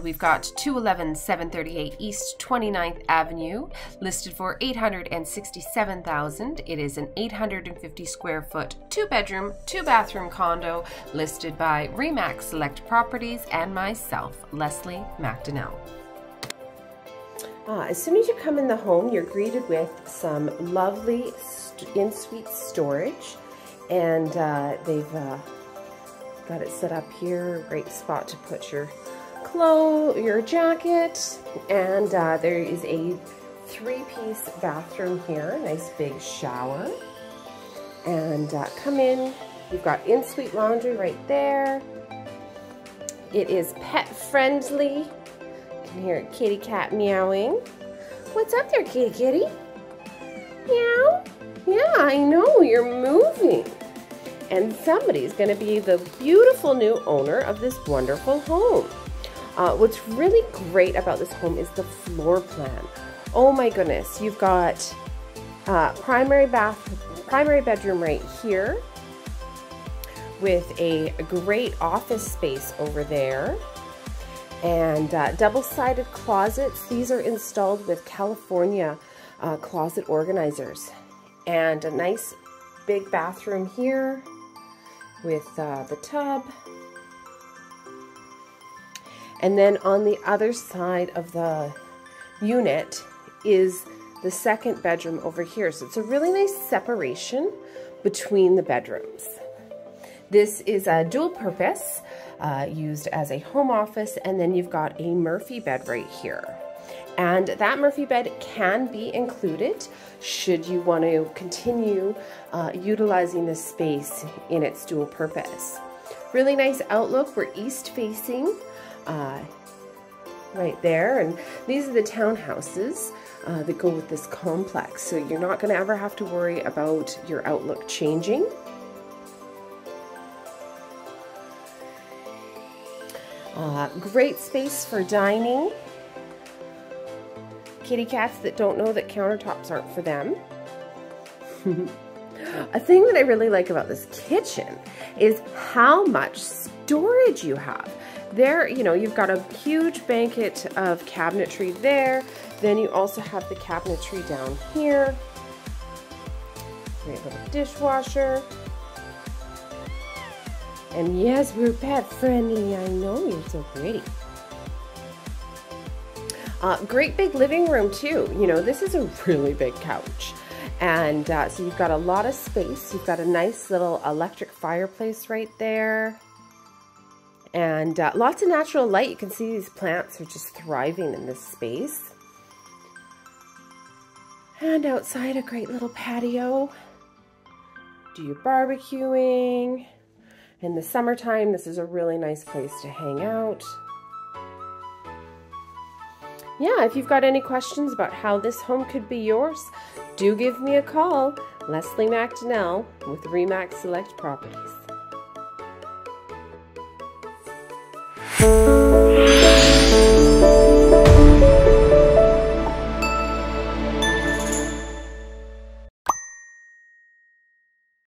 we've got 211 738 East 29th Avenue, listed for $867,000. It is an 850 square foot, 2-bedroom, 2-bathroom condo, listed by RE/MAX Select Properties and myself, Leslie McDonnell. As soon as you come in the home, you're greeted with some lovely in-suite storage, and they've got it set up here. Great spot to put your clothes, your jacket, and there is a 3-piece bathroom here. Nice big shower, and come in. You've got in-suite laundry right there. It is pet friendly. You can hear a kitty cat meowing. What's up there, kitty kitty? Meow? Yeah, I know, you're moving. And somebody's going to be the beautiful new owner of this wonderful home. What's really great about this home is the floor plan. Oh my goodness, you've got primary bedroom right here with a great office space over there. And double-sided closets. These are installed with California closet organizers. And a nice big bathroom here with the tub. And then on the other side of the unit is the second bedroom over here. So it's a really nice separation between the bedrooms. This is a dual purpose, used as a home office, and then you've got a Murphy bed right here. And that Murphy bed can be included should you want to continue utilizing this space in its dual purpose. Really nice outlook. We're east facing right there, and these are the townhouses that go with this complex, so you're not going to ever have to worry about your outlook changing. Great space for dining. Kitty cats that don't know that countertops aren't for them. A thing that I really like about this kitchen is how much storage you have. There, you know, you've got a huge banquet of cabinetry there. Then you also have the cabinetry down here. Great little dishwasher. And yes, we're pet friendly. I know, you're so pretty. Great big living room too. You know, this is a really big couch. And so you've got a lot of space. You've got a nice little electric fireplace right there. And lots of natural light. You can see these plants are just thriving in this space. And outside, a great little patio. Do your barbecuing. In the summertime, this is a really nice place to hang out. Yeah, if you've got any questions about how this home could be yours, do give me a call. Leslie McDonnell with RE/MAX Select Properties.